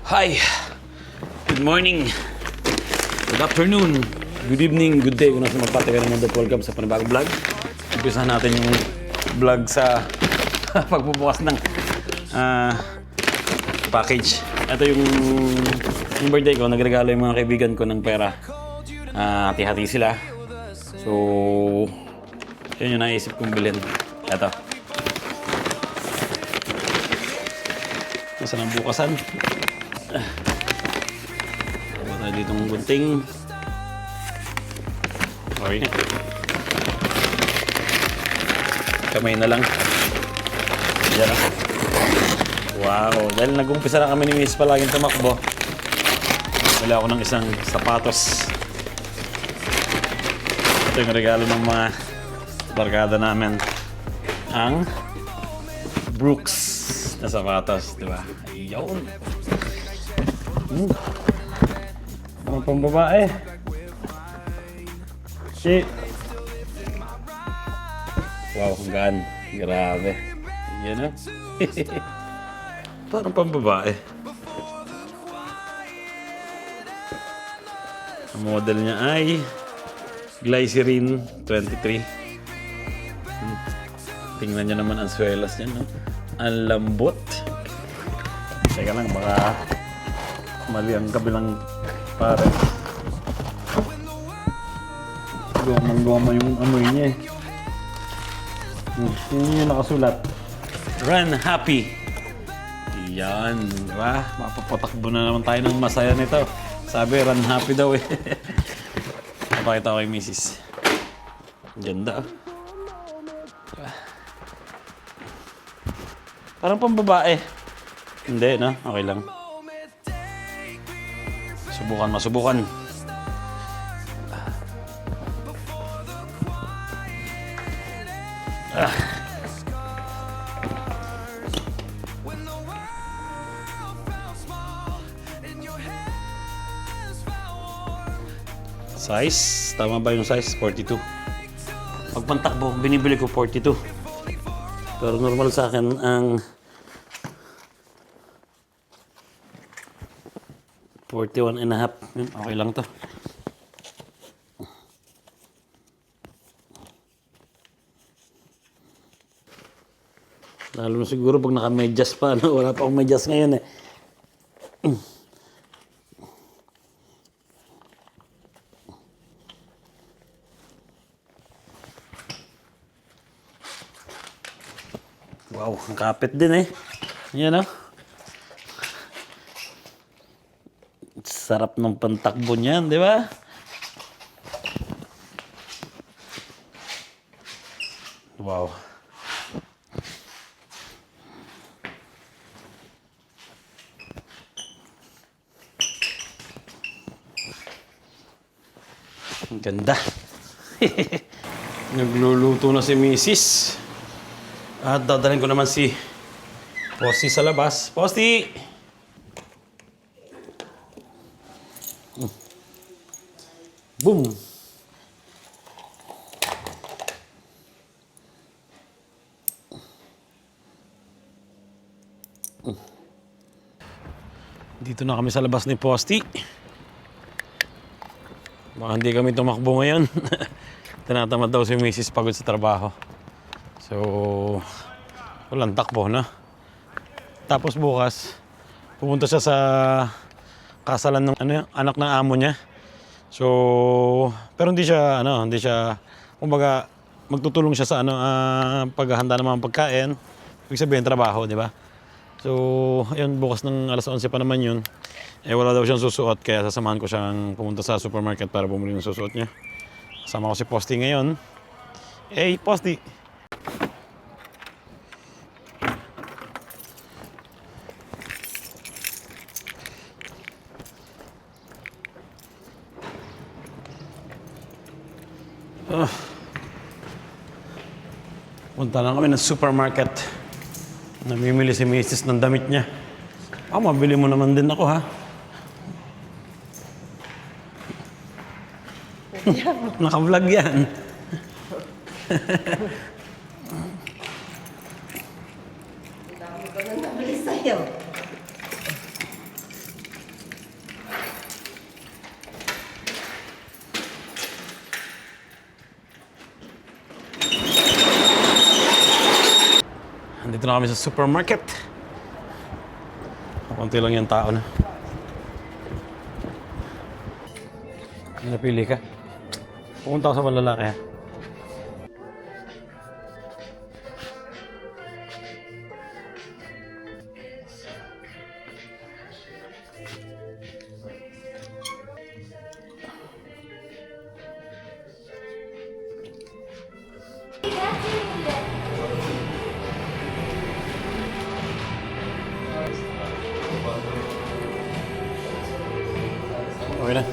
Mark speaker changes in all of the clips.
Speaker 1: Hi! Good morning! Good afternoon! Good evening, good day kung nasa magpatagal ng mundo. Welcome sa panibagong vlog. Umpisahan natin yung vlog sa pagbubukas ng package. Ito yung birthday ko. Nagregalo yung mga kaibigan ko ng pera. Hati-hati sila. So, yun yung naisip kong bilhin. Ito. Nasaan ang bukasan? Wala tayo ditong gunting. Okay. Kamay na lang. Yan. Wow. Dahil nag-umpisa na kami ni Miss palaging tumakbo. Wala ako ng isang sapatos. Ito yung regalo ng mga barkada namin. Ang Brooks na sapatos. Diba? Ayun. Mga pambabae. Shit. Wow, hanggaan. Grabe. Yan o. Parang pambabae. Ang model niya ay Glycerin 23. Tingnan niyo naman ang swelas niya, no? Ang lambot. Teka lang, baka mali ang kabilang pare. Goma yung amoy niya eh. Yun yung nakasulat. Run happy. Yan, diba? Mapapatakbo na naman tayo ng masaya nito. Sabi, run happy daw eh. Napakita ko kay Mrs. Ganda. Diba? Parang pambabae. Hindi, no? Okay lang. Subukan, masubukan. Size? Tama ba yung size? 42. Pag pantakbo, binibili ko 42. Pero normal sa akin ang 41 and a half. Okay lang to. Lalo na siguro pag naka-medyas pa. No? Wala pa akong medyas ngayon eh. Wow, ang kapit din eh. Yan o. Sarap ng pantakbo niyan, di ba? Wow. Ang ganda. Nagluluto na si Mrs. At dadalhin ko naman si Posty sa labas. Posty! Boom! Dito na kami sa labas ni Posty. Baka hindi kami tumakbo ngayon. Tinatamad daw si Mrs. pagod sa trabaho. So, walang takbo na. Tapos bukas, pupunta siya sa kasalan ng anak ng amo niya. So, pero hindi siya, kumbaga, magtutulong siya sa paghahanda ng mga pagkain. Ibig sabihin, trabaho, di ba? So, ayun, bukas ng alas 11 pa naman yun. Eh, wala daw siyang susuot, kaya sasamahan ko siyang pumunta sa supermarket para bumili ng susuot niya. Kasama ko si Posty ngayon. Hey, Posty! Punta lang kami ng supermarket. Namimili si Mrs. ng damit niya. Mabili mo naman din ako, ha? Naka-vlog yan.
Speaker 2: Ang dami ko nang nabili sa'yo.
Speaker 1: Dito na kami sa supermarket. Kunti lang yung tao na. Napili ka? Pupunta ako sa malalaki ha. Okay na.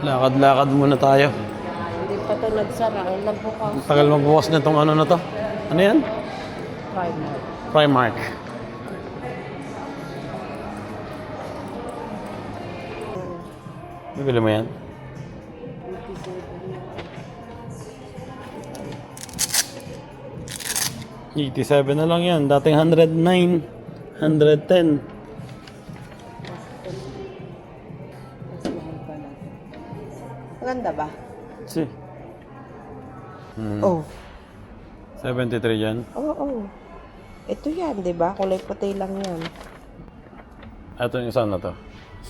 Speaker 1: Lakad-lakad muna tayo.
Speaker 2: Hindi pa ito nagsara. Ang nagbukas.
Speaker 1: Ang tagal magbukas na itong ano na to. Ano yan?
Speaker 2: Primer.
Speaker 1: Primark. Bibili mo yan? 87 na lang yan. Dating 109. 110.
Speaker 2: Mas mahal pa na. Maganda ba?
Speaker 1: Si.
Speaker 2: Oh.
Speaker 1: 73 yan.
Speaker 2: Oo. Ito yan, di ba? Kulay puti lang yan.
Speaker 1: Ito yung isa na to.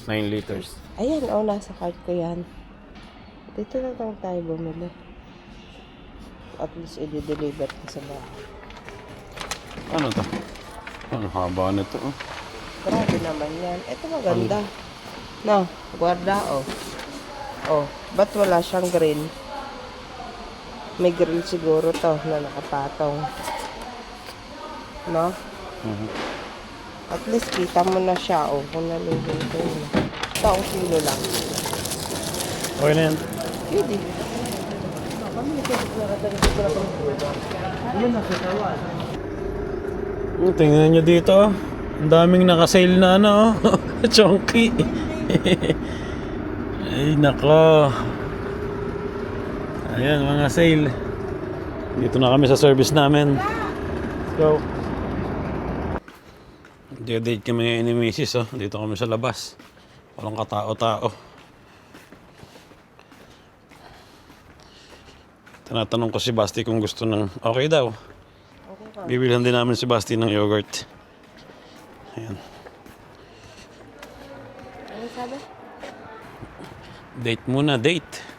Speaker 1: 9 liters.
Speaker 2: Ayan, nasa cart ko yan. Dito na lang tayo bumili. At least i-deliver ko sa bahay.
Speaker 1: Ano to? Ang haba nito. Oh.
Speaker 2: Grabe naman yan. Ito maganda. No, guarda, oh. Oh, ba't wala siyang grill? May grill siguro to na nakapatong. No? At least kita mo na siya, oh. Kung naluluto na. Ito, ang kilo lang.
Speaker 1: Okay na yan.
Speaker 2: Pwede.
Speaker 1: Tingnan nyo dito. Ang daming nakasale na ano. Chonky. Ay nako. Ayan mga sale. Dito na kami sa service namin. Let's go. Date kami ngayon ni Mrs. Oh. Dito kami sa labas. Walang katao-tao. Tinatanong ko si Basti kung gusto ng okay daw.
Speaker 2: Okay ka.
Speaker 1: Bibilhan din namin si Basti ng yogurt. Ayan.
Speaker 2: Ano sabi?
Speaker 1: Date muna, date.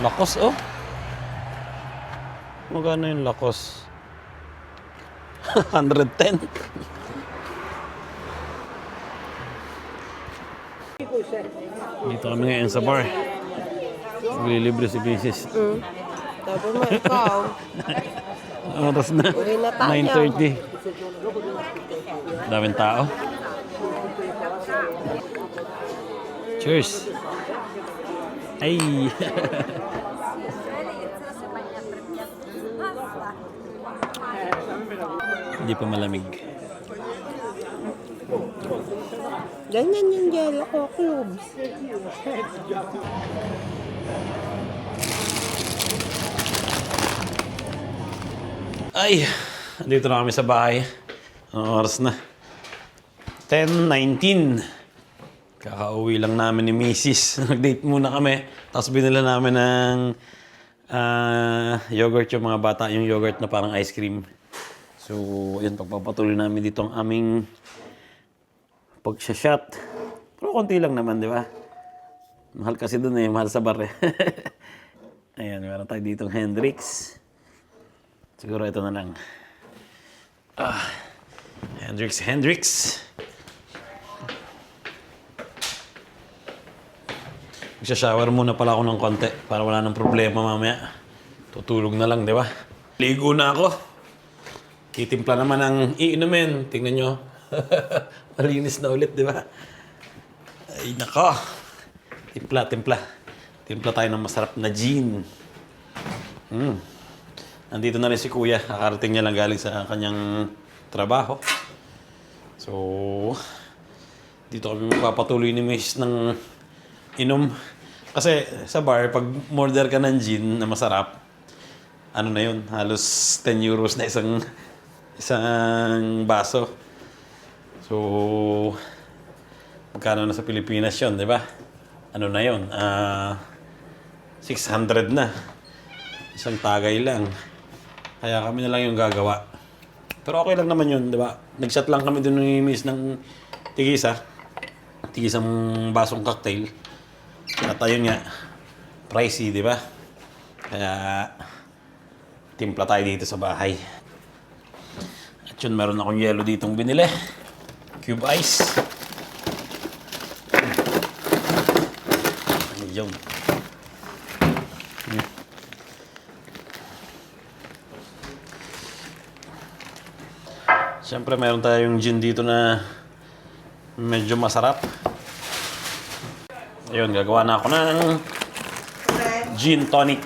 Speaker 1: Lakos, oh. Magkano yung lakos? 110. Dito kami ngayon sa bar. Maglilibre si Mrs.
Speaker 2: Sabi mo, ikaw.
Speaker 1: Oras na.
Speaker 2: Uwi na tayo.
Speaker 1: 9:30. Daming tao. Cheers. Ay. Hindi pa malamig.
Speaker 2: Ganyan yung yellow ko, cubes.
Speaker 1: Ay, dito na kami sa bahay. Anong oras na? 10:19. Kakauwi lang namin ni Mrs. Nag-date muna kami. Tapos binila namin ng yogurt yung mga bata. Yung yogurt na parang ice cream. So, yun, pagpapatuloy namin dito ang aming pag-shot. Pero konti lang naman, di ba? Mahal kasi dun eh. Mahal sa bar eh. Ayan, meron tayo ditong Hendrix. Siguro ito na lang. Hendrix. Magsha-shower muna pala ako ng konti para wala nang problema mamaya. Tutulog na lang, di ba? Ligo na ako. Kitimpla naman ang iinumin. Tingnan nyo. Malinis na ulit, di ba? Ay, nako. Timpla. Timpla tayo ng masarap na gin. Nandito na rin si Kuya. Kakarating niya lang galing sa kanyang trabaho. So, dito kami magpapatuloy ni Miss ng inom. Kasi sa bar, pag order ka ng gin na masarap, ano na yun, halos 10 euros na isang baso. So, magkano na sa Pilipinas yun, di ba? Ano na yun? 600 na. Isang tagay lang. Kaya kami na lang yung gagawa. Pero okay lang naman yun, di ba? Nag-shot lang kami dun ni Miss ng tigisa. Tigisang basong cocktail. At ayun nga, pricey, di ba? Kaya, timpla tayo dito sa bahay. At yun, meron akong yelo ditong binili. Cube ice. Ano yun? Siyempre, meron tayong gin dito na medyo masarap. Ayun, gagawa na ako ng gin tonic.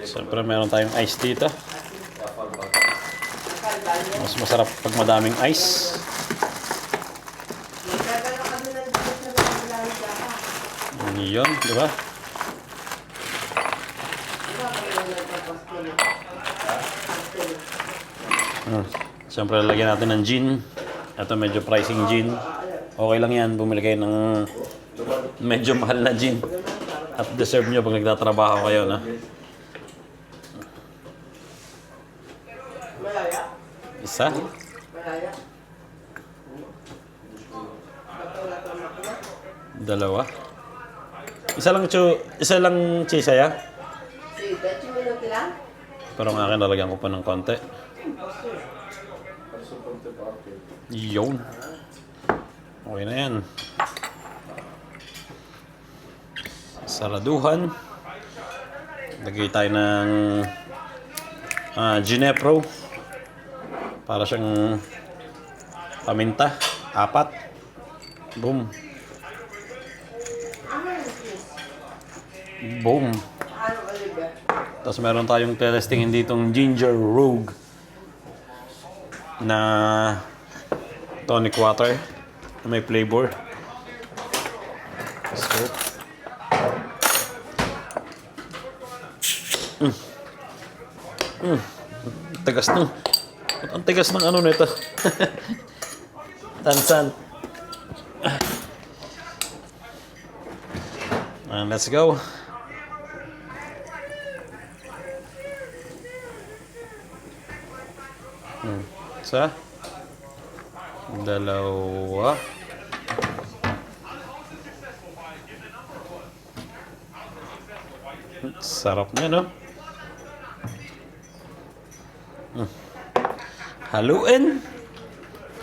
Speaker 1: Siyempre, meron tayong ice dito. Mas masarap pag madaming ice. Yun, di ba? Siyempre, lalagyan natin ng gin. Ito medyo pricing gin. Okay lang yan, bumili kayo ng medyo mahal na gin. At deserve nyo pag nagtatrabaho kayo, no? Isa? Dalawa? Isa lang chisaya? Pero ang akin, lalagyan ko pa ng konti. Yun. Okay na yan. Saraduhan. Lagay tayo ng Ginepro. Para siyang paminta. 4. Boom. Boom. Tapos meron tayong testingin ditong ginger rogue na tonic water na may flavor. So, tagas ng ang tigas ng ano nito. Tansan. And let's go. Isa. Dalawa. Sarap niya, no? Haluin.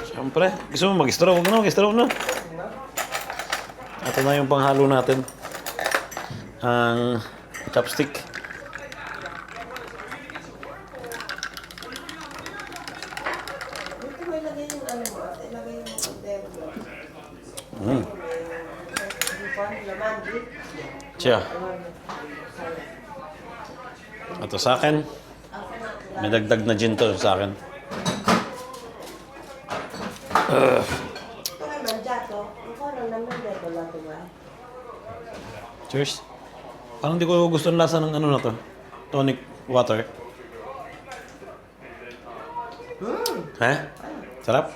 Speaker 1: Siyempre. Gusto mo mag-straw? Huwag na, mag-straw na. Ito na yung panghalo natin. Ang chopstick. Siya. Ito sa akin. May dagdag na gin to sa akin. Cheers. Parang di ko gusto ng lasa ng ano na to. Tonic water. Ha? Sarap?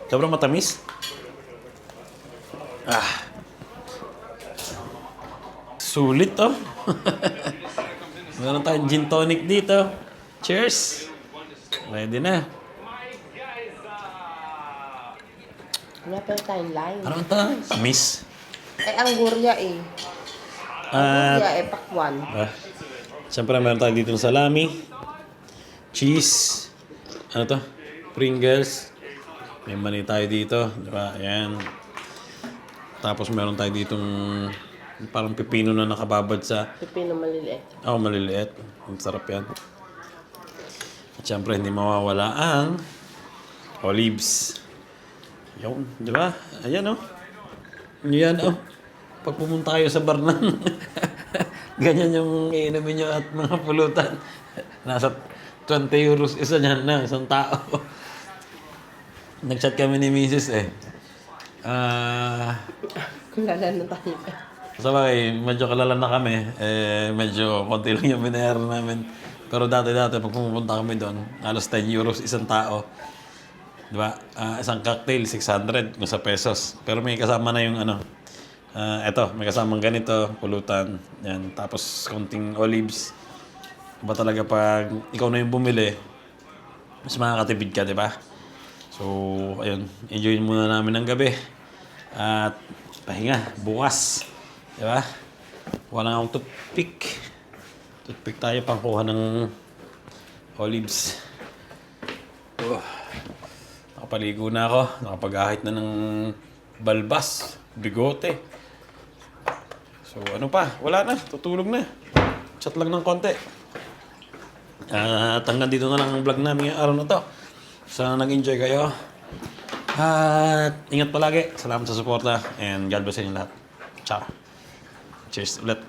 Speaker 1: Sobrang matamis. Sulit oh. Meron tayong gin tonic dito. Cheers. Ready na.
Speaker 2: Wala pa tayong lime.
Speaker 1: Ano ito? Miss.
Speaker 2: Ang gurya eh. Gurya pakwan.
Speaker 1: Siyempre meron tayo dito ng salami. Cheese. Ano to? Pringles. May mani tayo dito. Diba? Ayan. Tapos meron tayo ditong parang pipino na nakababad sa...
Speaker 2: Pipino maliliit.
Speaker 1: Maliliit. Ang sarap yan. At siyempre, hindi mawawala ang olives. Yun, di ba? Ayan, oh. Yan, oh. Pag pumunta kayo sa bar ng ganyan yung iinumin nyo at mga pulutan. Nasa 20 euros isa niyan na, isang tao. Nag-chat kami ni Mrs.
Speaker 2: Kilala na tayo.
Speaker 1: Sa bagay, medyo kalala na kami. Medyo konti lang yung binayaran namin. Pero dati-dati, pag pumupunta kami doon, halos 10 euros isang tao. Di ba? Isang cocktail, 600 kung sa pesos. Pero may kasama na yung eto, may kasamang ganito, pulutan. Yan. Tapos, konting olives. Iba talaga pag ikaw na yung bumili, mas makakatipid ka, di ba? So, ayun. Enjoy muna namin ng gabi. At pahinga, bukas. Di ba? Wala akong toothpick. Toothpick tayo pangkuha ng olives. Nakapaligo na ako. Nakapag-ahit na ng balbas, bigote. So ano pa? Wala na. Tutulog na. Chat lang ng konti. At hanggang dito na lang ang vlog namin ngayong araw na to. Sana nag-enjoy kayo. At ingat palagi. Salamat sa suporta. And God bless inyo lahat. Ciao. Cheers ulit.